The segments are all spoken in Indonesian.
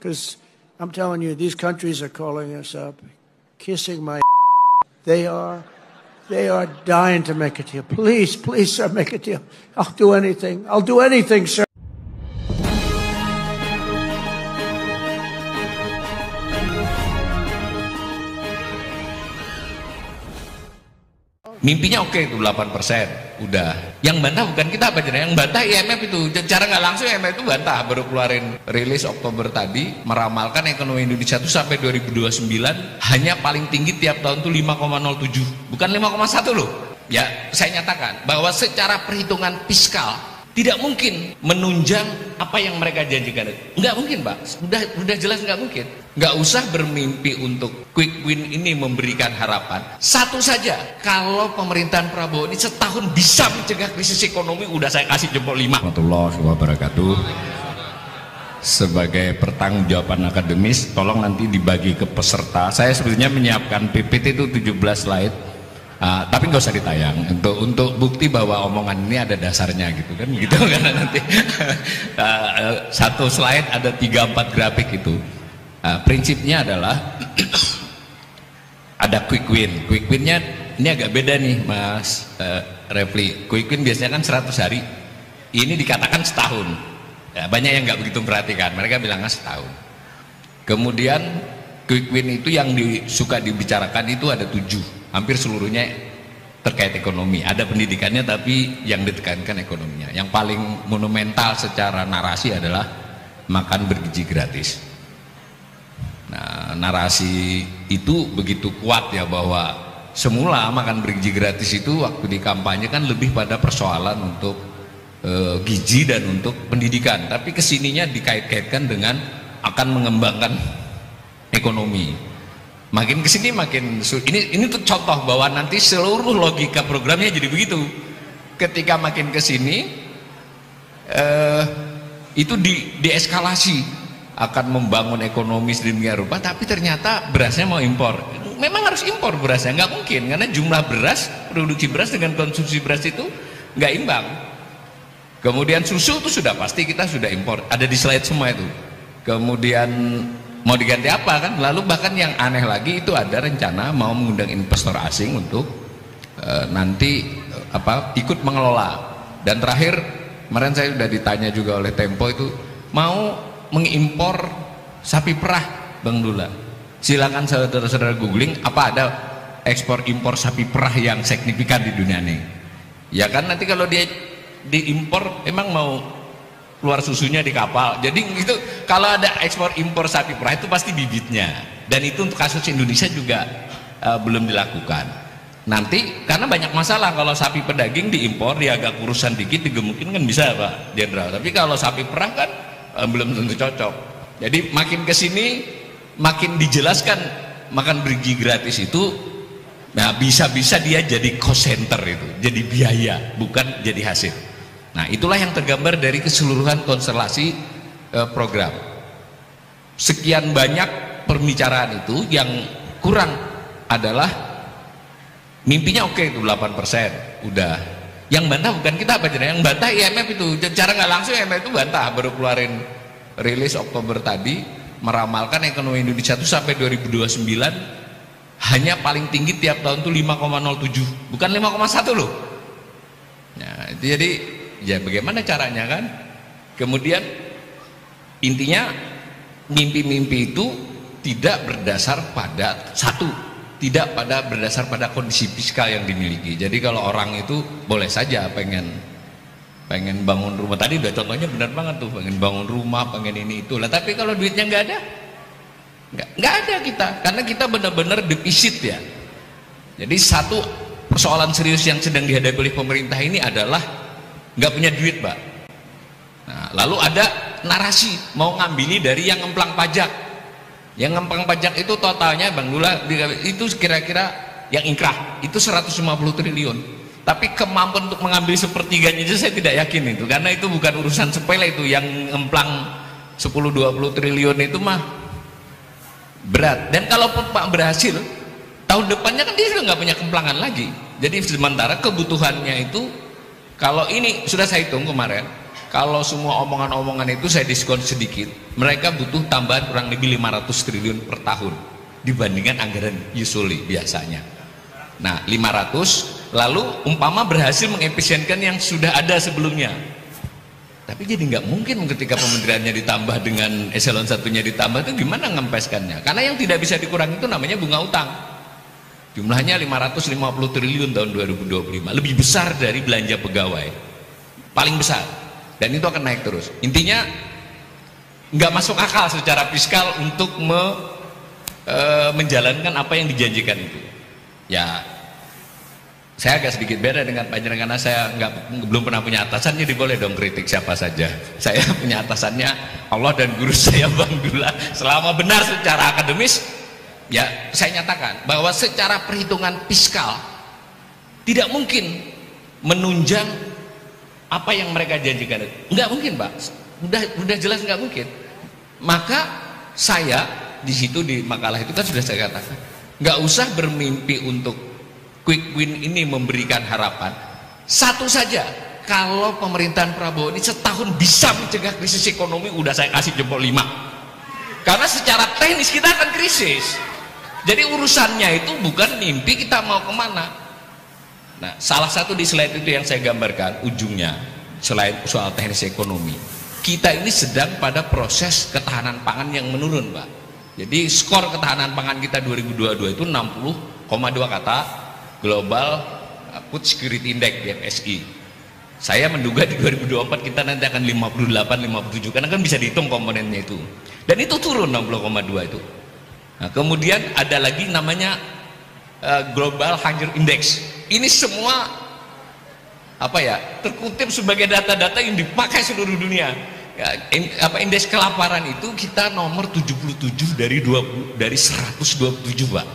Because I'm telling you, these countries are calling us up, kissing my. They are dying to make a deal. Please, sir, make a deal. I'll do anything. I'll do anything, sir. Mimpinya oke itu 8%, udah. Yang bantah bukan kita apa aja, yang bantah IMF itu. Cara nggak langsung IMF itu bantah, baru keluarin rilis Oktober tadi meramalkan ekonomi Indonesia itu sampai 2029 hanya paling tinggi tiap tahun tuh 5,07, bukan 5,1 loh. Ya, saya nyatakan bahwa secara perhitungan fiskal tidak mungkin menunjang apa yang mereka janjikan. Nggak mungkin, Pak. Udah jelas nggak mungkin. Nggak usah bermimpi untuk quick win ini memberikan harapan. Satu saja, kalau pemerintahan Prabowo ini setahun bisa mencegah krisis ekonomi, udah saya kasih jempol 5. Warahmatullahi wabarakatuh. Sebagai pertanggungjawaban akademis, tolong nanti dibagi ke peserta. Saya sebetulnya menyiapkan PPT itu 17 slide. Tapi nggak usah ditayang untuk bukti bahwa omongan ini ada dasarnya gitu kan karena nanti satu slide ada 3-4 grafik itu. Prinsipnya adalah ada quick winnya ini agak beda nih Mas Refli. Quick win biasanya kan 100 hari, ini dikatakan setahun ya, banyak yang nggak begitu perhatikan, mereka bilangnya setahun. Kemudian quick win itu yang suka dibicarakan itu ada 7, hampir seluruhnya terkait ekonomi. Ada pendidikannya tapi yang ditekankan ekonominya. Yang paling monumental secara narasi adalah makan bergizi gratis. Nah, narasi itu begitu kuat ya, bahwa semula makan bergizi gratis itu waktu di kampanye kan lebih pada persoalan untuk gizi dan untuk pendidikan, tapi kesininya dikait-kaitkan dengan akan mengembangkan ekonomi. Makin kesini makin ini tuh contoh bahwa nanti seluruh logika programnya jadi begitu. Ketika makin kesini itu dieskalasi akan membangun ekonomi sedemikian rupa, tapi ternyata berasnya mau impor. Memang harus impor berasnya, nggak mungkin karena jumlah beras, produksi beras dengan konsumsi beras itu nggak imbang. Kemudian susu itu sudah pasti kita sudah impor, ada di slide semua itu. Kemudian mau diganti apa kan? Lalu bahkan yang aneh lagi itu ada rencana mau mengundang investor asing untuk nanti ikut mengelola. Dan terakhir kemarin saya sudah ditanya juga oleh Tempo itu mau mengimpor sapi perah, Bang Dula. Silakan saudara-saudara googling apa ada ekspor impor sapi perah yang signifikan di dunia ini. Ya kan nanti kalau dia diimpor emang mau keluar susunya di kapal. Jadi itu kalau ada ekspor impor sapi perah itu pasti bibitnya. Dan itu untuk kasus Indonesia juga belum dilakukan. Nanti karena banyak masalah kalau sapi pedaging diimpor, dia agak kurusan dikit digemukin kan bisa Pak Jenderal. Tapi kalau sapi perah kan belum tentu cocok. Jadi makin kesini makin dijelaskan makan bergizi gratis itu bisa-bisa dia jadi cost center, itu jadi biaya bukan jadi hasil. Nah itulah yang tergambar dari keseluruhan konstelasi program. Sekian banyak pembicaraan itu, yang kurang adalah mimpinya oke itu 8%, udah. Yang bantah bukan kita apa aja, yang bantah IMF itu. Cara nggak langsung IMF itu bantah, baru keluarin rilis Oktober tadi meramalkan ekonomi Indonesia itu sampai 2029 hanya paling tinggi tiap tahun tuh 5,07, bukan 5,1 loh. Nah itu jadi ya bagaimana caranya kan? Kemudian intinya mimpi-mimpi itu tidak berdasar pada tidak berdasar pada kondisi fiskal yang dimiliki. Jadi kalau orang itu boleh saja pengen bangun rumah, tadi udah contohnya benar banget tuh, pengen bangun rumah, pengen ini itu lah, tapi kalau duitnya nggak ada kita, karena kita benar-benar defisit ya. Jadi satu persoalan serius yang sedang dihadapi oleh pemerintah ini adalah nggak punya duit, Pak. Nah, lalu ada narasi mau ngambili dari yang ngemplang pajak. Yang ngemplang pajak itu totalnya Bang Dula itu kira-kira yang ingkrah itu 150 triliun. Tapi kemampuan untuk mengambil sepertiganya aja saya tidak yakin itu, karena itu bukan urusan sepele itu. Yang ngemplang 10-20 triliun itu mah berat. Dan kalau Pak berhasil, tahun depannya kan dia sudah nggak punya kemplangan lagi. Jadi sementara kebutuhannya itu, kalau ini sudah saya hitung kemarin, kalau semua omongan-omongan itu saya diskon sedikit, mereka butuh tambahan kurang lebih 500 triliun per tahun dibandingkan anggaran usually biasanya. Nah 500, lalu umpama berhasil mengefisienkan yang sudah ada sebelumnya, tapi jadi nggak mungkin ketika kementeriannya ditambah dengan eselon satunya ditambah, itu gimana ngempeskannya? Karena yang tidak bisa dikurangi itu namanya bunga utang, jumlahnya 550 triliun tahun 2025, lebih besar dari belanja pegawai, paling besar. Dan itu akan naik terus. Intinya nggak masuk akal secara fiskal untuk menjalankan apa yang dijanjikan itu. Ya, saya agak sedikit beda dengan Pak Jenderal karena saya belum pernah punya atasan, jadi boleh dong kritik siapa saja. Saya punya atasannya Allah dan guru saya Bang Dula. Selama benar secara akademis, ya saya nyatakan bahwa secara perhitungan fiskal tidak mungkin menunjang apa yang mereka janjikan itu. Nggak mungkin, Pak. Udah jelas nggak mungkin. Maka saya di situ di makalah itu kan sudah saya katakan, nggak usah bermimpi untuk quick win ini memberikan harapan. Satu saja, kalau pemerintahan Prabowo ini setahun bisa mencegah krisis ekonomi, udah saya kasih jempol 5. Karena secara teknis kita akan krisis. Jadi urusannya itu bukan mimpi kita mau kemana. Nah, salah satu di slide itu yang saya gambarkan ujungnya, selain soal teknis ekonomi, kita ini sedang pada proses ketahanan pangan yang menurun, Pak. Jadi skor ketahanan pangan kita 2022 itu 60,2 kata Global Food Security Index GFSI. Saya menduga di 2024 kita nanti akan 58-57 karena kan bisa dihitung komponennya itu. Dan itu turun 60,2 itu. Nah, kemudian ada lagi namanya Global Hunger Index. Ini semua apa ya, terkutip sebagai data-data yang dipakai seluruh dunia. Ya, indeks kelaparan itu kita nomor 77 dari 127, Pak.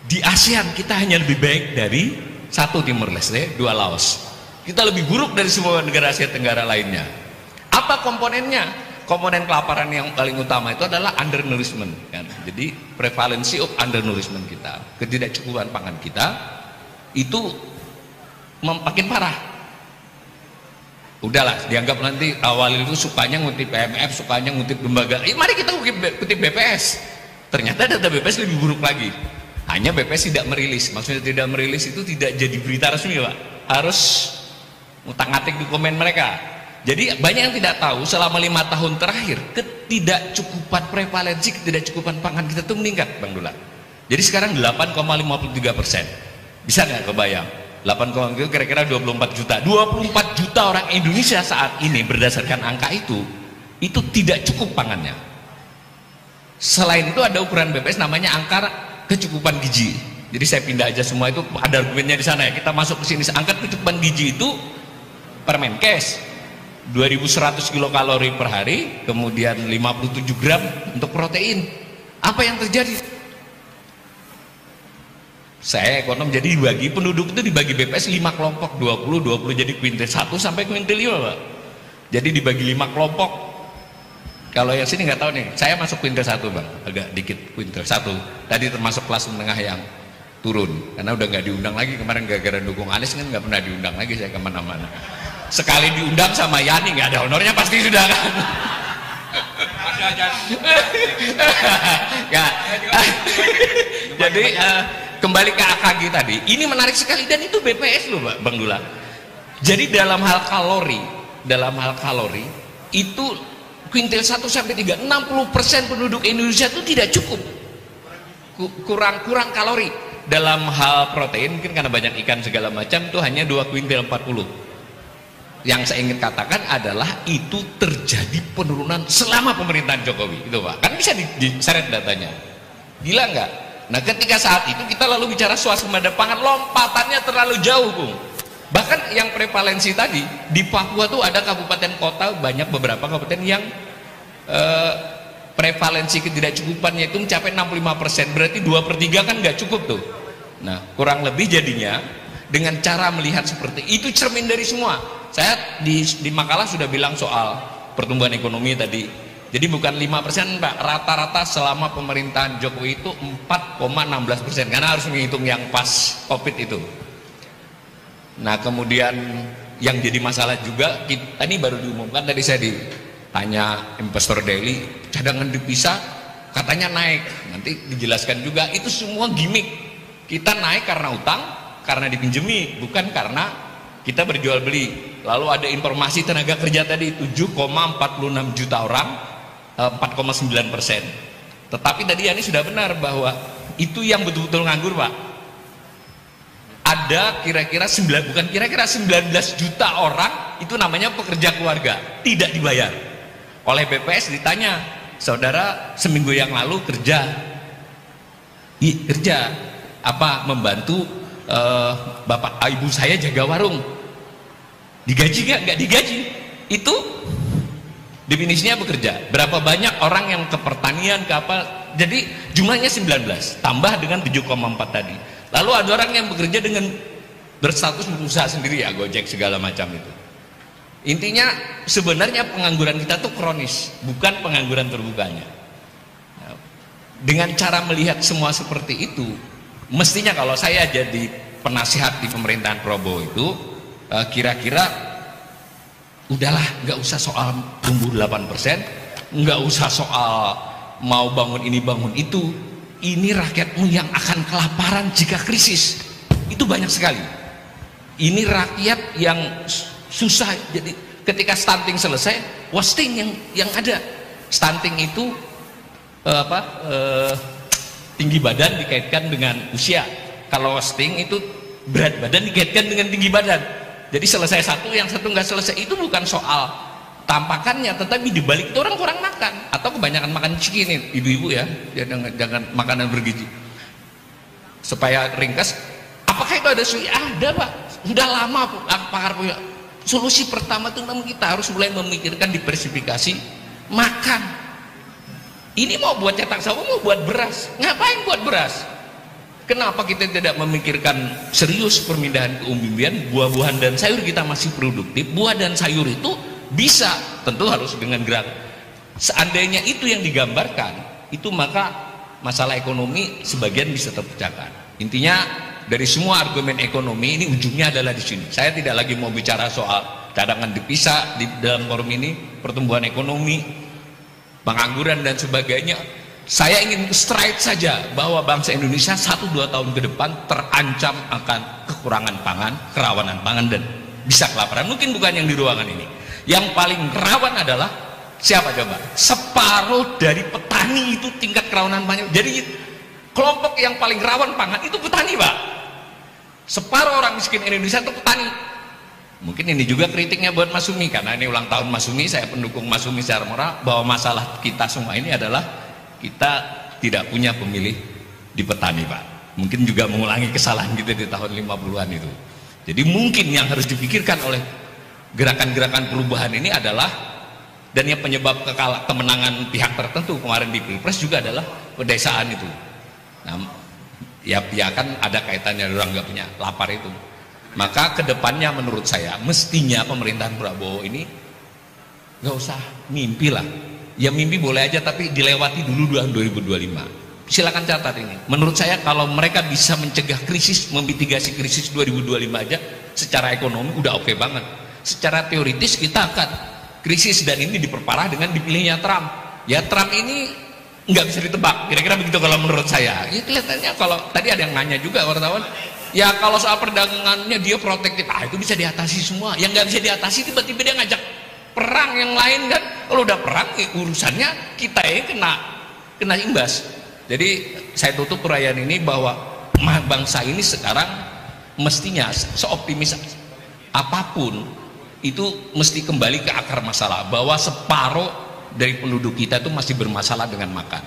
Di ASEAN kita hanya lebih baik dari 1 Timor Leste, 2 Laos. Kita lebih buruk dari semua negara Asia Tenggara lainnya. Apa komponennya? Komponen kelaparan yang paling utama itu adalah undernourishment, kan? Jadi prevalensi of undernourishment kita, ketidakcukupan pangan kita itu makin parah. Udahlah, dianggap nanti awal itu sukanya ngutip IMF, sukanya ngutip lembaga. Mari kita kutip BPS. Ternyata data BPS lebih buruk lagi. Hanya BPS tidak merilis. Maksudnya tidak merilis itu tidak jadi berita resmi, Pak. Harus ngutang-ngatik dokumen mereka. Jadi banyak yang tidak tahu selama 5 tahun terakhir ketidakcukupan prevalensi, ketidakcukupan pangan kita itu meningkat, Bang Dula. Jadi sekarang 8,53%. Bisa nggak kebayang? 8, itu kira-kira 24 juta. 24 juta orang Indonesia saat ini berdasarkan angka itu tidak cukup pangannya. Selain itu ada ukuran BPS namanya angka kecukupan gizi. Jadi saya pindah aja semua itu, ada argumennya di sana ya. Kita masuk ke sini, angka kecukupan gizi itu Permenkes 2100 kilokalori per hari, kemudian 57 gram untuk protein. Apa yang terjadi? Saya ekonom, jadi dibagi penduduk itu dibagi BPS 5 kelompok, 20 jadi kuintil 1 sampai kuintil 5, Pak. Jadi dibagi 5 kelompok. Kalau yang sini nggak tahu nih, saya masuk kuintil 1, Bang, agak dikit kuintil 1. Tadi termasuk kelas menengah yang turun, karena udah nggak diundang lagi kemarin gara-gara dukung Anies kan, nggak pernah diundang lagi saya kemana-mana. Sekali diundang sama Yani nggak ada honornya pasti sudah kan. Ya. Jadi kembali ke AKG tadi, ini menarik sekali dan itu BPS loh, Bang Dula. Jadi dalam hal kalori itu kuintil 1 sampai 3, 60% penduduk Indonesia itu tidak cukup, kurang kalori. Dalam hal protein mungkin karena banyak ikan segala macam itu hanya 2 kuintil 40. Yang saya ingin katakan adalah itu terjadi penurunan selama pemerintahan Jokowi itu, Pak. Kan bisa diseret datanya. Gila nggak? Nah, ketika saat itu kita lalu bicara swasembada pangan, lompatannya terlalu jauh, Bung. Bahkan yang prevalensi tadi di Papua tuh ada kabupaten kota, banyak beberapa kabupaten yang prevalensi ketidakcukupannya itu mencapai 65%. Berarti 2/3 kan nggak cukup tuh. Nah, kurang lebih jadinya dengan cara melihat seperti itu, cermin dari semua. Saya di makalah sudah bilang soal pertumbuhan ekonomi tadi. Jadi bukan 5%, Pak, rata-rata selama pemerintahan Jokowi itu 4,16%, karena harus menghitung yang pas COVID itu. Nah, kemudian yang jadi masalah juga, kita ini baru diumumkan tadi, saya ditanya Investor Daily, cadangan devisa katanya naik, nanti dijelaskan juga itu semua gimmick. Kita naik karena utang, karena dipinjemi, bukan karena kita berjual beli. Lalu ada informasi tenaga kerja tadi 7,46 juta orang, 4,9%. Tetapi tadi ini sudah benar bahwa itu yang betul-betul nganggur, Pak. Ada kira-kira 19 juta orang itu namanya pekerja keluarga, tidak dibayar. Oleh BPS ditanya, saudara seminggu yang lalu kerja apa, membantu bapak ibu saya jaga warung, digaji nggak digaji. Itu definisinya bekerja. Berapa banyak orang yang ke pertanian, ke apa, jadi jumlahnya 19 tambah dengan 7,4 tadi. Lalu ada orang yang bekerja dengan berstatus berusaha sendiri, ya Gojek segala macam itu. Intinya sebenarnya pengangguran kita tuh kronis, bukan pengangguran terbukanya. Dengan cara melihat semua seperti itu, mestinya kalau saya jadi penasihat di pemerintahan Prabowo itu, kira-kira udahlah, nggak usah soal tumbuh 8%, nggak usah soal mau bangun ini bangun itu. Ini rakyatmu yang akan kelaparan jika krisis. Itu banyak sekali. Ini rakyat yang susah. Jadi ketika stunting selesai, wasting yang ada. Stunting itu tinggi badan dikaitkan dengan usia. Kalau wasting itu berat badan dikaitkan dengan tinggi badan. Jadi selesai satu, yang satu nggak selesai. Itu bukan soal tampakannya, tetapi dibalik itu orang kurang makan atau kebanyakan makan ciki nih, ibu-ibu ya, jangan makanan bergizi. Supaya ringkas, apakah itu ada solusi? Ada, Pak. Sudah lama pakar punya solusi. Pertama itu memang kita harus mulai memikirkan diversifikasi makan. Ini mau buat cetak sawo, mau buat beras. Ngapain buat beras? Kenapa kita tidak memikirkan serius pemindahan ke umbi-umbian? Buah-buahan dan sayur kita masih produktif. Buah dan sayur itu bisa, tentu harus dengan gerak. Seandainya itu yang digambarkan, itu maka masalah ekonomi sebagian bisa terpecahkan. Intinya dari semua argumen ekonomi ini ujungnya adalah di sini. Saya tidak lagi mau bicara soal cadangan devisa di dalam forum ini, pertumbuhan ekonomi, pengangguran dan sebagainya. Saya ingin straight saja bahwa bangsa Indonesia 1-2 tahun ke depan terancam akan kekurangan pangan, kerawanan pangan, dan bisa kelaparan. Mungkin bukan yang di ruangan ini. Yang paling rawan adalah siapa coba? Separuh dari petani itu tingkat kerawanan pangan. Jadi kelompok yang paling rawan pangan itu petani, Pak. Separuh orang miskin Indonesia itu petani. Mungkin ini juga kritiknya buat Mas Sumi, karena ini ulang tahun Mas Sumi, saya pendukung Mas Sumi secara moral, bahwa masalah kita semua ini adalah kita tidak punya pemilih di petani, Pak. Mungkin juga mengulangi kesalahan kita di tahun 50-an itu. Jadi mungkin yang harus dipikirkan oleh gerakan-gerakan perubahan ini adalah, dan yang penyebab kemenangan pihak tertentu kemarin di Pilpres juga adalah pedesaan itu. Nah, ya kan ada kaitannya, orang nggak punya lapar itu. Maka kedepannya menurut saya mestinya pemerintahan Prabowo ini nggak usah mimpi lah. Ya mimpi boleh aja, tapi dilewati dulu 2025. Silakan catat ini. Menurut saya kalau mereka bisa mencegah krisis, memitigasi krisis 2025 aja secara ekonomi udah oke banget. Secara teoritis kita akan krisis, dan ini diperparah dengan dipilihnya Trump. Ya Trump ini nggak bisa ditebak, kira-kira begitu kalau menurut saya. Ya kelihatannya, kalau tadi ada yang nanya juga wartawan, ya kalau soal perdagangannya dia protektif, itu bisa diatasi semua. Yang nggak bisa diatasi tiba-tiba dia ngajak perang yang lain kan. Kalau udah perang urusannya kita yang kena imbas. Jadi saya tutup perayaan ini bahwa bangsa ini sekarang mestinya seoptimis apapun itu mesti kembali ke akar masalah, bahwa separuh dari penduduk kita itu masih bermasalah dengan makan.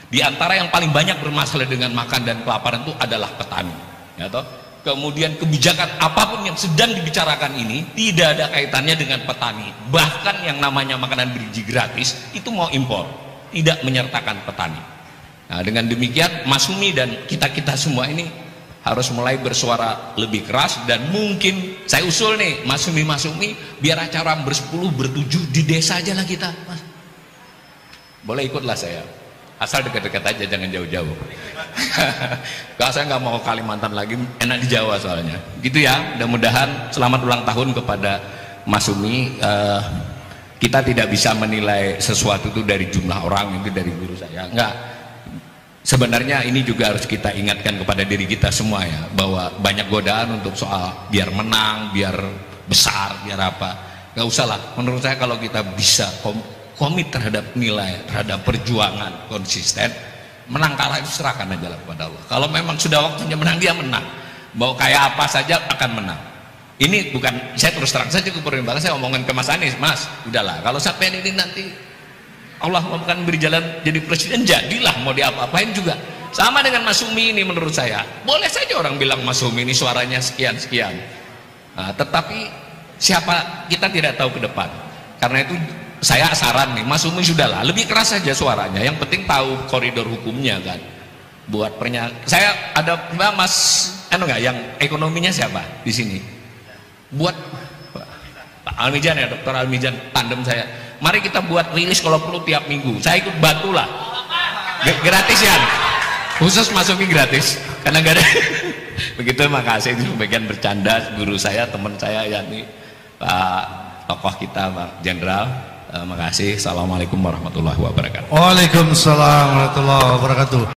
Di antara yang paling banyak bermasalah dengan makan dan kelaparan itu adalah petani, ya toh? Kemudian kebijakan apapun yang sedang dibicarakan ini tidak ada kaitannya dengan petani. Bahkan yang namanya makanan bergizi gratis itu mau impor, tidak menyertakan petani. Nah, dengan demikian Mas Sumi dan kita-kita semua ini harus mulai bersuara lebih keras, dan mungkin saya usul nih Mas Sumi, biar acara bersepuluh bertujuh di desa aja lah kita, Mas. Boleh ikutlah saya. asal dekat-dekat aja, jangan jauh-jauh. Kalau saya nggak mau ke Kalimantan lagi, enak di Jawa soalnya. Gitu ya. Mudah-mudahan selamat ulang tahun kepada Mas Umi. Kita tidak bisa menilai sesuatu itu dari jumlah orang, itu dari guru saya. Enggak. Sebenarnya ini juga harus kita ingatkan kepada diri kita semua ya, bahwa banyak godaan untuk soal biar menang, biar besar, biar apa. Nggak usah lah. Menurut saya kalau kita bisa komit terhadap nilai, terhadap perjuangan konsisten, menang kalah itu serahkan aja lah kepada Allah. Kalau memang sudah waktunya menang, dia menang. Mau kayak apa saja akan menang. Ini bukan, saya terus terang saja ke perimbangan, saya omongin ke Mas Anies, Mas, udahlah, kalau sampai ini nanti Allah akan beri jalan jadi presiden, jadilah, mau diapa-apain juga. Sama dengan Mas Umi ini menurut saya, boleh saja orang bilang Mas Umi ini suaranya sekian-sekian. Nah, tetapi siapa, kita tidak tahu ke depan. Karena itu saya saran nih, Mas Umi sudahlah, lebih keras saja suaranya, yang penting tahu koridor hukumnya kan. Buat saya ada Mas, enggak, yang ekonominya siapa di sini? Buat Pak Almijan ya, Dokter Almijan, tandem saya. Mari kita buat rilis kalau perlu tiap minggu. Saya ikut bantu lah. Gratis ya. Khusus Mas Umi gratis. Karena gak ada. Begitu, makasih. Itu bagian bercanda guru saya, teman saya, yakni Pak tokoh kita, Pak Jenderal. Makasih. Assalamualaikum warahmatullahi wabarakatuh. Waalaikumsalam warahmatullahi wabarakatuh.